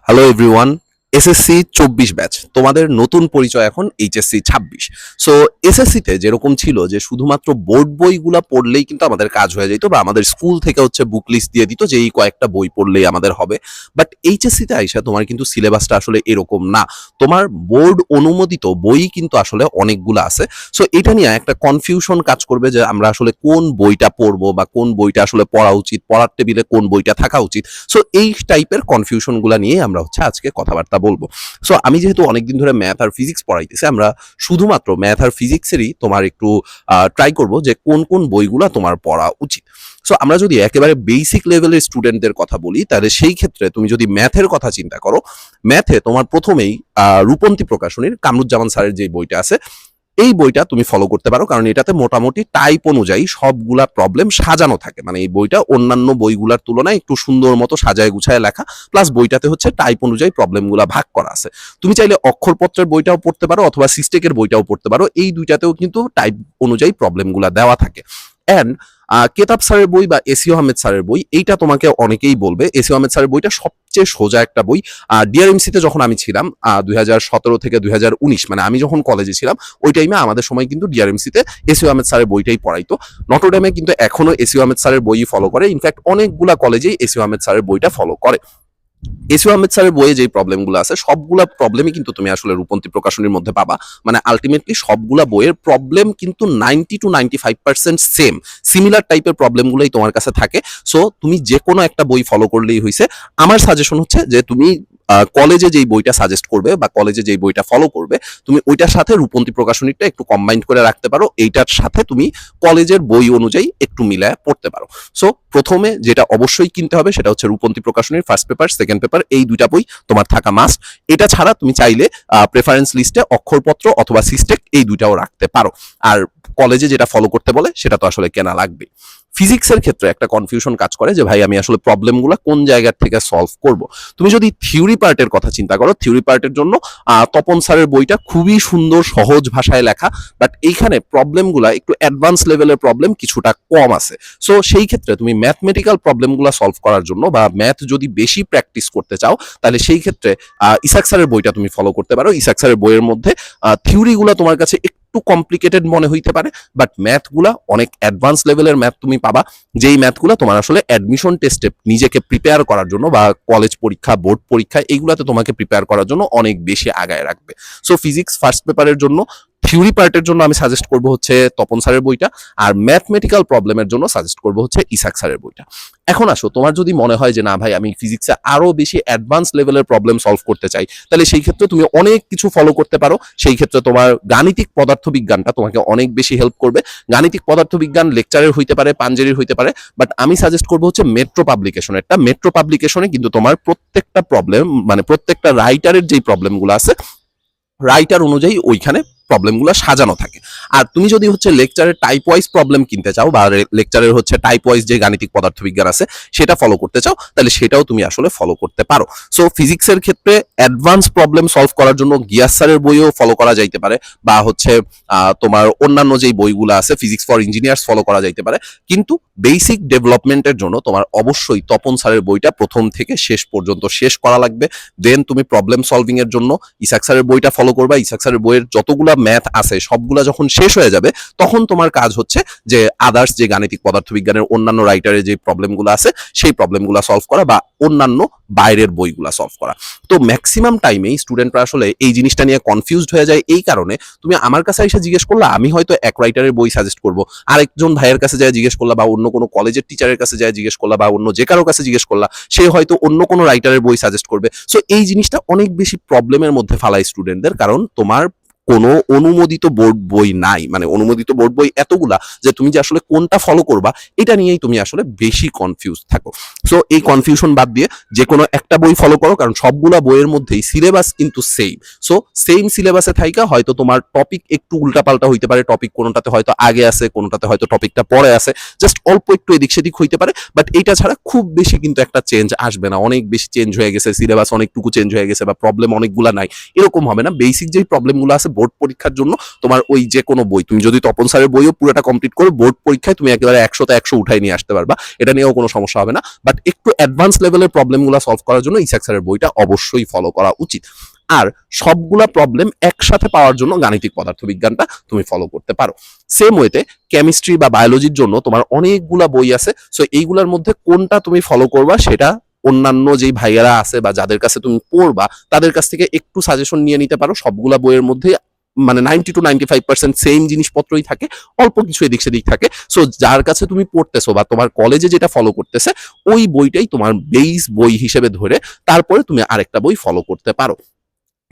Hello everyone, SSC 24 batch তোমাদের নতুন পরিচয় এখন এইচএসসি 26। সো এসএসসিতে যেরকম ছিল যে শুধুমাত্র বোর্ড বইগুলা পড়লেই কিন্তু আমাদের কাজ হয়ে যেত, বা আমাদের স্কুল থেকে হচ্ছে বুক লিস্ট দিয়ে দিত যে এই কয়েকটা বই পড়লেই আমাদের হবে। বাট এইচএসসিতে আইসা তোমার কিন্তু সিলেবাসটা আসলে এরকম না। তোমার বোর্ড অনুমোদিত বই কিন্তু আসলে অনেকগুলো আছে। সো এটা নিয়ে একটা কনফিউশন কাজ করবে যে আমরা আসলে কোন বইটা পড়বো বা কোন বইটা আসলে পড়া উচিত, পড়ার টেবিলে কোন বইটা থাকা উচিত। সো এই টাইপের কনফিউশনগুলো নিয়ে আমরা হচ্ছে আজকে কথাবার্তা বলবো। সো আমি যেহেতু অনেকদিন ধরে ম্যাথ আর ফিজিক্স পড়াইতেছি, আমরা শুধুমাত্র ম্যাথ আর ফিজিক্সেরই তোমার একটু ট্রাই করব যে কোন কোন বইগুলো তোমার পড়া উচিত। সো আমরা যদি একেবারে বেসিক লেভেলের স্টুডেন্টদের কথা বলি, তাহলে সেই ক্ষেত্রে তুমি যদি ম্যাথের কথা চিন্তা করো, ম্যাথে তোমার প্রথমেই রূপন্তী প্রকাশনীর কামরুজ্জামান স্যারের যে বইটা আছে এই বইটা তুমি ফলো করতে পারো, কারণ এটাতে মোটামুটি টাইপ অনুযায়ী সবগুলা প্রবলেম সাজানো থাকে। মানে এই বইটা অন্যান্য বইগুলার তুলনায় একটু সুন্দর মতো সাজায় গুছায় লেখা, প্লাস বইটাতে হচ্ছে টাইপ অনুযায়ী প্রবলেমগুলা ভাগ করা আছে। তুমি চাইলে অক্ষরপত্রের বইটাও পড়তে পারো অথবা সিস্টেকের বইটাও পড়তে পারো, এই দুইটাতেও কিন্তু টাইপ অনুযায়ী প্রবলেমগুলা দেওয়া থাকে। অ্যান্ড কেতাব স্যারের বই বা এসিও আহমেদ স্যারের বই, এইটা তোমাকে অনেকেই বলবে এসিও আহমেদ স্যারের বইটা সবচেয়ে সোজা একটা বই। ডিআরএমসিতে যখন আমি ছিলাম 2017 থেকে 2019, মানে আমি যখন কলেজে ছিলাম ওই টাইমে আমাদের সময় কিন্তু ডিআরএমসিতে এসিও আহমেদ স্যারের বইটাই পড়াইতো। নটরডেমে কিন্তু এখনো এসিও আহমেদ স্যারের বই ফলো করে, ইনফ্যাক্ট অনেকগুলা কলেজেই এসিও আহমেদ স্যারের বইটা ফলো করে। এসিও আহমেদ স্যারের বইয়ে যে প্রবলেমগুলো আছে সবগুলা প্রবলেমই কিন্তু তুমি আসলে রূপন্তী প্রকাশনীর মধ্যে পাবা। মানে আলটিমেটলি সবগুলা বইয়ের প্রবলেম কিন্তু 90 to 95% সেম, সিমিলার টাইপের প্রবলেমগুলোই তোমার কাছে থাকে। সো তুমি যে কোনো একটা বই ফলো করলেই হয়েছে। আমার সাজেশন হচ্ছে যে তুমি কলেজে যেই বইটা সাজেস্ট করবে বা কলেজে যেই বইটা ফলো করবে, তুমি ওইটার সাথে রূপন্তী প্রকাশনীটা একটু কম্বাইন্ড করে রাখতে পারো, এইটার সাথে তুমি কলেজের বই অনুযায়ী একটু মিলায় পড়তে পারো। সো প্রথমে যেটা অবশ্যই কিনতে হবে সেটা হচ্ছে রূপন্তী প্রকাশনীর ফার্স্ট পেপার, সেকেন্ড পেপার, এই দুইটা বই তোমার থাকা মাস্ট। এটা ছাড়া তুমি চাইলে প্রেফারেন্স লিস্টে অক্ষরপত্র অথবা সিস্টেক এই দুইটাও রাখতে পারো। আর কলেজে যেটা ফলো করতে বলে সেটা তো আসলে কেনা লাগবে। ফিজিক্সের ক্ষেত্রে একটা কনফিউশন কাজ করে যে ভাই আমি আসলে প্রবলেমগুলো কোন জায়গা থেকে সলভ করব। তুমি যদি থিওরি পার্টের কথা চিন্তা করো, থিওরি পার্টের জন্য তপন স্যারের বইটা খুবই সুন্দর সহজ ভাষায় লেখা, বাট এইখানে প্রবলেমগুলো একটু অ্যাডভান্স লেভেলের প্রবলেম কিছুটা কম আছে। সো সেই ক্ষেত্রে তুমি ম্যাথমেটিক্যাল প্রবলেমগুলো সলভ করার জন্য বা ম্যাথ যদি বেশি প্র্যাকটিস করতে চাও, তাহলে সেই ক্ষেত্রে ইসাক স্যারের বইটা তুমি ফলো করতে পারো। ইসাক স্যারের বইয়ের মধ্যে থিওরিগুলো তোমার কাছে একটু কমপ্লিকেটেড মনে হইতে পারে, বাট ম্যাথগুলা অনেক অ্যাডভান্স লেভেলের ম্যাথ তুমি পাবা, যেই ম্যাথগুলো তোমার আসলে অ্যাডমিশন টেস্টে নিজেকে প্রিপেয়ার করার জন্য বা কলেজ পরীক্ষা, বোর্ড পরীক্ষা, এইগুলাতে তোমাকে প্রিপেয়ার করার জন্য অনেক বেশি আগায় রাখবে। সো ফিজিক্স ফার্স্ট পেপারের জন্য, থিওরি পার্টের জন্য আমি সাজেস্ট করবো হচ্ছে তপন স্যারের বইটা, আর ম্যাথমেটিক্যাল প্রবলেমের জন্য সাজেস্ট করবো হচ্ছে ইসাক স্যারের বইটা। এখন আসো, তোমার যদি মনে হয় যে না ভাই আমি ফিজিক্সে আরো বেশি অ্যাডভান্স লেভেলের প্রবলেম সলভ করতে চাই, তাহলে সেই ক্ষেত্রে তুমি অনেক কিছু ফলো করতে পারো। সেই ক্ষেত্রে তোমার গাণিতিক পদার্থবিজ্ঞানটা তোমাকে অনেক বেশি হেল্প করবে। গাণিতিক পদার্থবিজ্ঞান লেকচারের হইতে পারে, পাঞ্জেরির হইতে পারে, বাট আমি সাজেস্ট করবো হচ্ছে মেট্রো পাবলিকেশনেরটা। মেট্রো পাবলিকেশনে কিন্তু তোমার প্রত্যেকটা প্রবলেম, মানে প্রত্যেকটা রাইটারের যেই প্রবলেমগুলো আছে রাইটার অনুযায়ী ওইখানে প্রবলেমগুলো সাজানো থাকে। আর তুমি যদি হচ্ছে লেকচারের টাইপ ওয়াইজ প্রবলেম কিনতে চাও বা লেকচারের হচ্ছে টাইপ ওয়াইজ যে গাণিতিক পদার্থবিজ্ঞান আছে সেটা ফলো করতে চাও, তাহলে সেটাও তুমি আসলে ফলো করতে পারো। সো ফিজিক্সের ক্ষেত্রে অ্যাডভান্স প্রবলেম সলভ করার জন্য গিয়াস স্যারের বইও ফলো করা যাইতে পারে, বা হচ্ছে তোমার অন্যান্য যেই বইগুলো আছে ফিজিক্স ফর ইঞ্জিনিয়ার্স ফলো করা যাইতে পারে। কিন্তু বেসিক ডেভেলপমেন্টের জন্য তোমার অবশ্যই তপন স্যারের বইটা প্রথম থেকে শেষ পর্যন্ত শেষ করা লাগবে। দেন তুমি প্রবলেম সলভিং এর জন্য ইসাক স্যারের বইটা ফলো করবা। ইসাক স্যারের বইয়ের যতগুলা ম্যাথ আছে সবগুলা যখন শেষ হয়ে যাবে, তখন তোমার কাজ হচ্ছে যে আদার্স যে গাণিতিক পদার্থবিজ্ঞানের অন্যান্য রাইটারের যে প্রবলেমগুলো আছে সেই প্রবলেমগুলো সলভ করা, বা অন্যান্য বাইরের বইগুলা সলভ করা। তো ম্যাক্সিমাম টাইমেই স্টুডেন্টরা আসলে এই জিনিসটা নিয়ে কনফিউজড হয়ে যায়। এই কারণে তুমি আমার কাছে এসে জিজ্ঞেস করলা, আমি হয়তো এক রাইটারের বই সাজেস্ট করবো, আরেকজন ভাইয়ের কাছে যায় জিজ্ঞেস করলা, বা অন্য কোনো কলেজের টিচারের কাছে যায় জিজ্ঞেস করলা, বা অন্য যে কারো কাছে জিজ্ঞেস করলা, সে হয়তো অন্য কোনো রাইটারের বই সাজেস্ট করবে। সো এই জিনিসটা অনেক বেশি প্রবলেমের মধ্যে ফালায় স্টুডেন্টদের, কারণ তোমার কোনো অনুমোদিত বোর্ড বই নাই। মানে অনুমোদিত বোর্ড বই এতগুলা যে তুমি যে আসলে কোনটা ফলো করবা এটা নিয়েই তুমি আসলে বেশি কনফিউজ থাকো। সো এই কনফিউশন বাদ দিয়ে যে কোনো একটা বই ফলো করো, কারণ সবগুলা বইয়ের মধ্যেই সিলেবাস কিন্তু সেম। সো সেম সিলেবাসে থাইকা হয়তো তোমার টপিক একটু উল্টাপাল্টা হইতে পারে, টপিক কোনোটাতে হয়তো আগে আছে, কোনোটাতে হয়তো টপিকটা পরে আছে, জাস্ট অল্প একটু এদিক সেদিক হইতে পারে, বাট এইটা ছাড়া খুব বেশি কিন্তু একটা চেঞ্জ আসবে না। অনেক বেশি চেঞ্জ হয়ে গেছে সিলেবাস, অনেকটুকু চেঞ্জ হয়ে গেছে, বা প্রবলেম অনেকগুলা নাই, এরকম হবে না। বেসিক যেই প্রবলেমগুলো আছে বোর্ড পরীক্ষার জন্য তোমার ওই যে কোনো বই, তুমি যদি তপন স্যারের বইও পুরোটা কমপ্লিট করো, বোর্ড পরীক্ষায় তুমি একেবারে 100তে 100 উঠাই নিয়ে আসতে পারবা, এটা নিয়েও কোনো সমস্যা হবে না। বাট একটু অ্যাডভান্স লেভেলের প্রবলেমগুলো সলভ করার জন্য ইসাক স্যারের বইটা অবশ্যই ফলো করা উচিত। আর সবগুলা প্রবলেম একসাথে পাওয়ার জন্য গাণিতিক পদার্থবিজ্ঞানটা তুমি ফলো করতে পারো। সেম ওয়েতে কেমিস্ট্রি বা বায়োলজির জন্য তোমার অনেকগুলা বই আছে, সো এইগুলার মধ্যে কোনটা তুমি ফলো করবা সেটা অন্যান্য যেই ভাইয়ারা আছে বা যাদের কাছে তুমি পড়বা তাদের কাছ থেকে একটু সাজেশন নিয়ে নিতে পারো। সবগুলা বইয়ের মধ্যে মানে 90 to 95% সেম জিনিসপত্রই থাকে, অল্প কিছু এদিক সেদিক থাকে। সো যার কাছে তুমি পড়তেছো বা তোমার কলেজে যেটা ফলো করতেছে ওই বইটাই তোমার বেস বই হিসেবে ধরে তারপরে তুমি আরেকটা বই ফলো করতে পারো।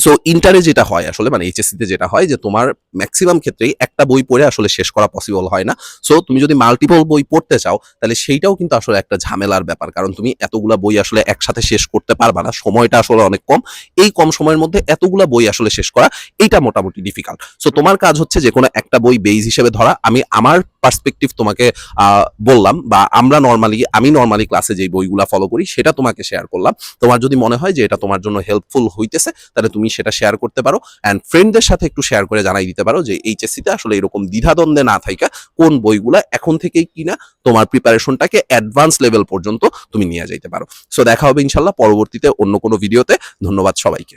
সো ইন্টারে যেটা হয় আসলে, মানে এইচএসসিতে যেটা হয় যে তোমার ম্যাক্সিমাম ক্ষেত্রেই একটা বই পড়ে আসলে শেষ করা পসিবল হয় না। সো তুমি যদি মাল্টিপল বই পড়তে চাও তাহলে সেইটাও কিন্তু আসলে একটা ঝামেলার ব্যাপার, কারণ তুমি এতগুলা বই আসলে একসাথে শেষ করতে পারবা না, সময়টা আসলে অনেক কম। এই কম সময়ের মধ্যে এতগুলা বই আসলে শেষ করা এইটা মোটামুটি ডিফিকাল্ট। সো তোমার কাজ হচ্ছে যে কোনো একটা বই বেস হিসেবে ধরা। আমি আমার পার্সপেক্টিভ তোমাকে বললাম, বা আমি নর্মালি ক্লাসে যে বইগুলা ফলো করি সেটা তোমাকে শেয়ার করলাম। তোমার যদি মনে হয় যে এটা তোমার জন্য হেল্পফুল হইতেছে তাহলে তুমি সেটা শেয়ার করতে পারো, অ্যান্ড ফ্রেন্ডদের সাথে একটু শেয়ার করে জানাই দিতে পারো যে এইচএসসিতে আসলে এরকম দ্বিধাদ্বন্দ্বে না থাইকা কোন বইগুলা এখন থেকেই কিনা তোমার প্রিপারেশনটাকে অ্যাডভান্স লেভেল পর্যন্ত তুমি নিয়ে যাইতে পারো। সো দেখা হবে ইনশাল্লাহ পরবর্তীতে অন্য কোনো ভিডিওতে। ধন্যবাদ সবাইকে।